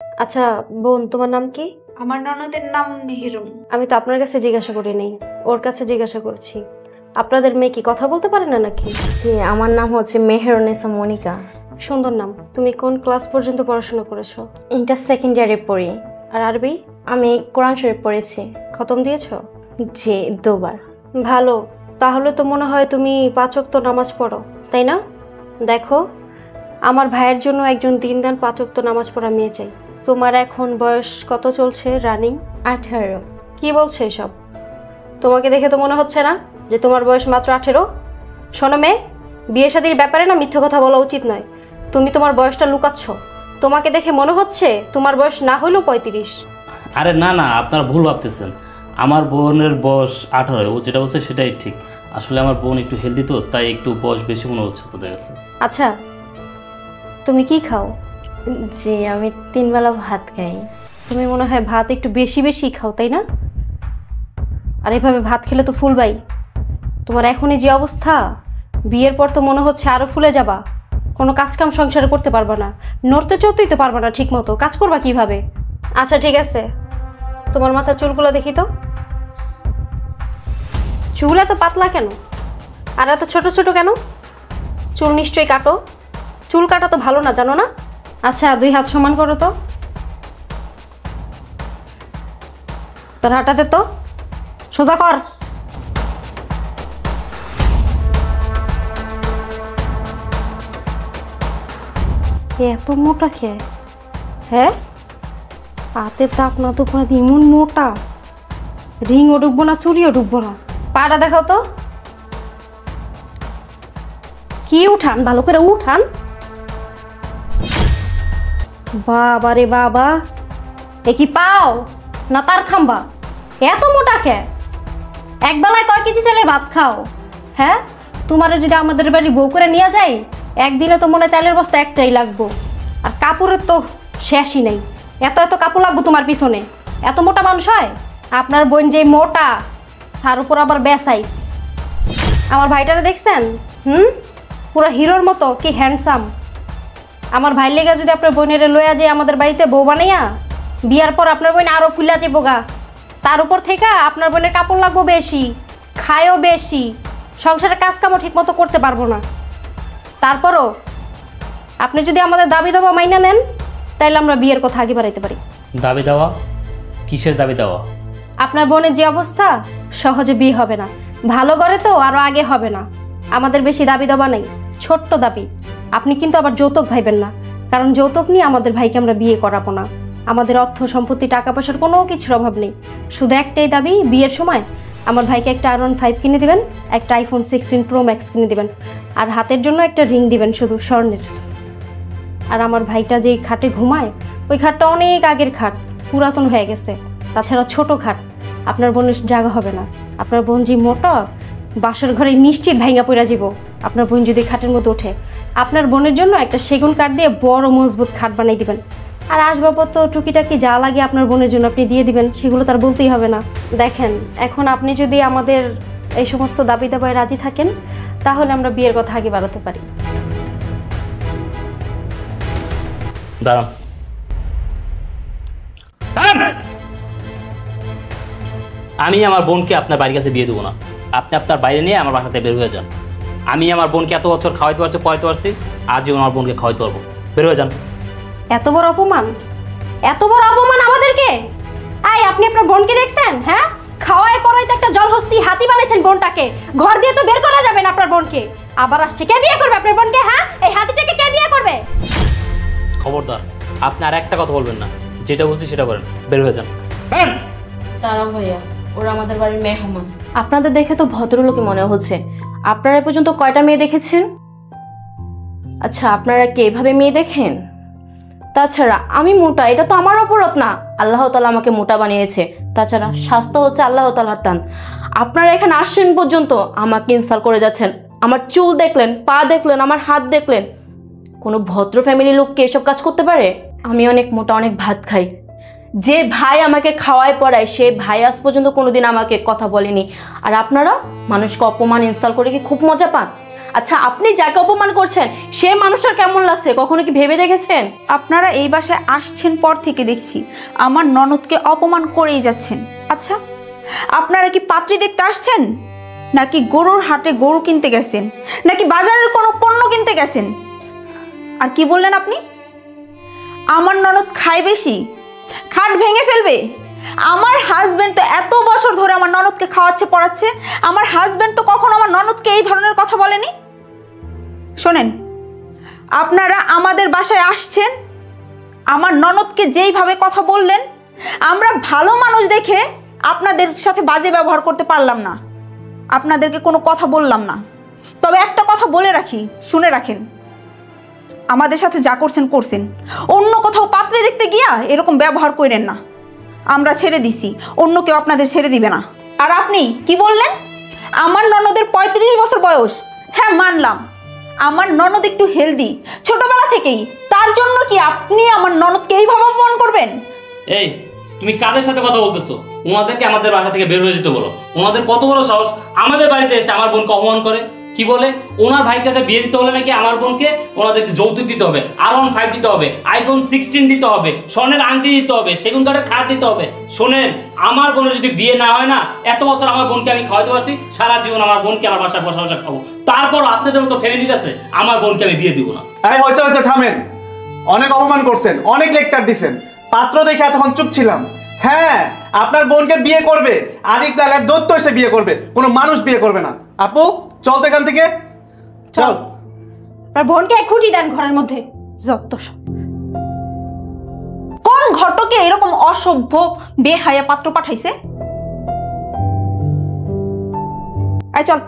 আচ্ছা বোন, তোমার নাম কি? আমার ননদের নাম মেহেরুম। আমি তো আপনার কাছে জিজ্ঞাসা করি নাই, ওর কাছে জিজ্ঞাসা করছি। আপনাদের মেয়ে কি কথা বলতে পারে না নাকি? জি, আমার নাম হচ্ছে মেহেরুন্নেসা মনিকা। সুন্দর নাম। তুমি কোন ক্লাস পর্যন্ত পড়াশোনা করেছো? ইন্টার সেকেন্ড ইয়ারে পড়ি। আর আরবি? আমি কোরআন শরীফ পড়েছি। খতম দিয়েছো? জি, 2 বার। ভালো। তাহলে তো মনে হয় তুমি 5 ওয়াক্ত নামাজ পড়ো, তাই না? দেখো, আমার ভাইয়ের জন্য একজন দিনদার 5 ওয়াক্ত নামাজ পড়া মেয়ে চাই। তোমার এখন বয়স কত চলছে রানিং? 18। কি বলছো এসব? তোমাকে দেখে তো মনে হচ্ছে না যে তোমার বয়স মাত্র 18। শোনো মেয়ে, বিয়ে শাদীর ব্যাপারে না মিথ্যে কথা বলা উচিত নয়। তুমি তোমার বয়সটা লুকাচ্ছ। তোমাকে দেখে মনে হচ্ছে তোমার বয়স না হলেও 35। আরে না না, আপনারা ভুল ভাবতেছেন। আমার বোনের বয়স 18, ও যেটা বলছে সেটাই ঠিক। আসলে আমার বোন একটু হেলদি তো, তাই একটু বয়স বেশি মনে হচ্ছে তোদের কাছে। আচ্ছা, তুমি কি খাও? জি, আমি 3 বেলা ভাত খাই। তুমি মনে হয় ভাত একটু বেশি বেশি খাও, তাই না? আর এভাবে ভাত খেলে তো ফুলবাই। তোমার এখনই যে অবস্থা, বিয়ের পর তো মনে হচ্ছে আরো ফুলে যাবা। কোনো কাজকাম সংসারে করতে পারবা না, নড়তে চড়তেই তো পারবা না ঠিক মতো। কাজ করবা কিভাবে? আচ্ছা ঠিক আছে, তোমার মাথার চুলগুলো দেখি তো। চুল এত পাতলা কেন আর এত ছোট ছোট কেন? চুল নিশ্চয়ই কাটো। চুল কাটা তো ভালো না, জানো না? আচ্ছা 2 হাত সমান করো তো। তোর হাঁটাতে তো সোজা কর। এত মোটা খেয়ে, হ্যাঁ? হাতের দাপ না তো পুরো এমন মোটা, রিংও ঢুকবো না, চুরিও ঢুকবো না। পাটা দেখাও তো। কি উঠান, ভালো করে উঠান। বাবা রে বাবা, এ কি পাও না তার খাম্বা? এত মোটা কে? এক বেলায় কয় কেজি চালের ভাত খাও? হ্যাঁ, তোমার যদি আমাদের বাড়ি বউ করে নিয়ে যাই, একদিনে তো মনে চালের বস্তা একটাই লাগবো। আর কাপড়ের তো শেষই নেই। এত এত কাপড় লাগবো তোমার পিছনে। এত মোটা মানুষ হয়? আপনার বোন যে মোটা, তার উপর আবার বেসাইজ। আমার ভাইটারে দেখছেন? পুরো হিরোর মতো, কি হ্যান্ডসাম। আমার ভাই লেগে যদি আপনার বোনের লইয়া যায় আমাদের বাড়িতে বউ বানাইয়া, বিয়ার পর আপনার বোন আরো ফুলা যাবো গা। তার উপর থেকে আপনার বোনের কাপড় লাগবো বেশি, খায়ও বেশি, সংসারের কাজ কামও ঠিক মতো করতে পারবো না। তারপরও আপনি যদি আমাদের দাবি দাবা মাইনা নেন, তাইলে আমরা বিয়ের কথা আগে বাড়াইতে পারি। দাবি দেওয়া? কিসের দাবি দেওয়া? আপনার বোনের যে অবস্থা, সহজে বিয়ে হবে না। ভালো করে তো আরো আগে হবে না। আমাদের বেশি দাবি দাবা নেই, ছোট্ট দাবি। আপনি কিন্তু আবার যৌতুক ভাইবেন না, কারণ যৌতুক নিয়ে আমাদের ভাইকে আমরা বিয়ে করাবো না। আমাদের অর্থ সম্পত্তি টাকা পয়সার কোনো কিছুর অভাব নেই। শুধু একটাই দাবি, বিয়ের সময় আমার ভাইকে একটা R15 কিনে দিবেন, একটা iPhone 16 Pro Max কিনে দিবেন, আর হাতের জন্য একটা রিং দিবেন শুধু স্বর্ণের। আর আমার ভাইটা যেই খাটে ঘুমায়, ওই খাটটা অনেক আগের খাট, পুরাতন হয়ে গেছে। তাছাড়া ছোট খাট, আপনার বোনের জায়গা হবে না। আপনার বোন যে মোটা, বাসার ঘরে নিশ্চিত ভাইঙ্গা পইরা যাব আপনার বোন যদি খাটের মধ্যে ওঠে। আপনার বোনের জন্য একটা সেগুন কাঠ দিয়ে বড় মজবুত খাট বানাই দিবেন। আর আসবাবপত্র টুকিটাকি যা লাগে আপনার বোনের জন্য আপনি দিয়ে দিবেন, সেগুলো তার বলতেই হবে না। দেখেন, এখন আপনি যদি আমাদের এই সমস্ত দাবি দাবায় রাজি থাকেন, তাহলে আমরা বিয়ের কথা আগে বাড়াতে পারি। দাঁড়ান। আমি আমার বোনকে আপনার বাড়ির কাছে বিয়ে দেবো না। আপনি আপনার বাইরে নিয়ে আমার বাসাতে বের হয়ে যান। আমি আমার বোনকে এত বছর খাওয়াইতে পারছি, পড়াইতে পারছি, আজও আমার বোনকে খাওয়াইতে পারবো। বের হয়ে যান। এত বড় অপমান, এত বড় অপমান আমাদেরকে! আই, আপনি আপনার বোনকে দেখছেন? হ্যাঁ, খাওয়ায় পড়াইতে একটা জলহস্তি হাতি বানাইছেন বোনটাকে। ঘর দিয়ে তো বের করা যাবে না আপনার বোনকে। আবার আসছে, কে বিয়ে করবে আপনার বোনকে? হ্যাঁ, এই হাতিটাকে কে বিয়ে করবে? খবরদার, আপনি আর একটা কথা বলবেন না। যেটা বলছি সেটা করেন। বের হয়ে যান। দাঁড়াও ভাইয়া, ওরা আমাদের বাড়ির মেহমান। আপনাদের দেখে তো ভদ্রলোকই মনে হচ্ছে। আপনারা এ পর্যন্ত কয়টা মেয়ে দেখেছেন? আচ্ছা, আপনারা কি এভাবে মেয়ে দেখেন? তাছাড়া আমি মোটা, এটা তো আমার অপরাধ না। আল্লাহ তাআলা আমাকে মোটা বানিয়েছে। তাছাড়া স্বাস্থ্য হচ্ছে আল্লাহ তাআলার দান। আপনারা এখানে আসছেন পর্যন্ত আমাকে ইনসাল্ট করে যাচ্ছেন। আমার চুল দেখলেন, পা দেখলেন, আমার হাত দেখলেন। কোনো ভদ্র ফ্যামিলির লোক কি এসব কাজ করতে পারে? আমি অনেক মোটা, অনেক ভাত খাই। যে ভাই আমাকে খাওয়ায় পড়ায়, সে ভাই আজ পর্যন্ত কোনোদিন আমাকে কথা বলেনি। আর আপনারা মানুষকে অপমান ইনসাল্ট করে কি খুব মজা পান? আচ্ছা, আপনি যাকে অপমান করছেন সে মানুষটার কেমন লাগছে কখনো কি ভেবে দেখেছেন? আপনারা এই বাসায় আসছেন পর থেকে দেখছি আমার ননদকে অপমান করেই যাচ্ছেন। আচ্ছা, আপনারা কি পাত্রী দেখতে আসছেন, নাকি গরুর হাটে গরু কিনতে গেছেন, নাকি বাজারের কোনো পণ্য কিনতে গেছেন? আর কি বললেন আপনি? আমার ননদ খায় বেশি, খাট ভেঙে ফেলবে? আমার হাজবেন্ড তো এত বছর ধরে আমার ননদকে খাওয়াচ্ছে পড়াচ্ছে, আমার হাজবেন্ড তো কখনো আমার ননদকে এই ধরনের কথা বলেনি। শোনেন, আপনারা আমাদের বাসায় আসছেন, আমার ননদকে যেইভাবে কথা বললেন, আমরা ভালো মানুষ দেখে আপনাদের সাথে বাজে ব্যবহার করতে পারলাম না, আপনাদেরকে কোনো কথা বললাম না। তবে একটা কথা বলে রাখি, শুনে রাখেন, আমাদের সাথে যা করছেন করছেন, অন্য কোথাও পাত্রে দেখতে গিয়া এরকম ব্যবহার করেন না। আমরা ছেড়ে দিছি, অন্য কেউ আপনাদের ছেড়ে দিবে না। আর আপনি কি বললেন? আমার ননদের 35 বছর বয়স। হ্যাঁ, মানলাম আমার ননদ একটু হেলদি ছোটবেলা থেকেই, তার জন্য কি আপনি আমার ননদকে এইভাবে অপমান করবেন? এই, তুমি কাদের সাথে কথা বলতেছো? ওনাদেরকে আমাদের বাসা থেকে বের হয়ে যেতে বলো। ওনাদের কত বড় সাহস আমাদের বাড়িতে এসে আমার বোনকে অপমান করে। কি বলে? ওনার ভাইয়ের কাছে বিয়ে দিতে হলে নাকি আমার বোনকে ওনাদেরকে যৌতুক দিতে হবে, R15 দিতে হবে, iPhone 16 দিতে হবে, স্বর্ণের আংটি দিতে হবে, সেগুন কাঠের খাট দিতে হবে। শোনেন, আমার বোনের যদি বিয়ে না হয় না, এত বছর আমার বোনকে আমি খাওয়াতে পারছি, সারা জীবন আমার বোনকে আমার বাসায় বসা বসা খাবো, তারপর আপনাদের মতো ফ্যামিলির কাছে আমার বোনকে আমি বিয়ে দিব না। এই হইতে হইতে থামেন। অনেক অপমান করছেন, অনেক লেকচার দিছেন। পাত্র দেখে এতক্ষণ চুপ ছিলাম। হ্যাঁ, আপনার বোনকে বিয়ে করবে আরিক লালের দত্ত এসে বিয়ে করবে, কোনো মানুষ বিয়ে করবে না। আপু চল তো এখান থেকে, চল। আর বোনকে খুঁটি দেন ঘরের মধ্যে, যত সব। কোন ঘটকে এরকম অসভ্য বেহায়া পাত্র পাঠাইছে? এই চল।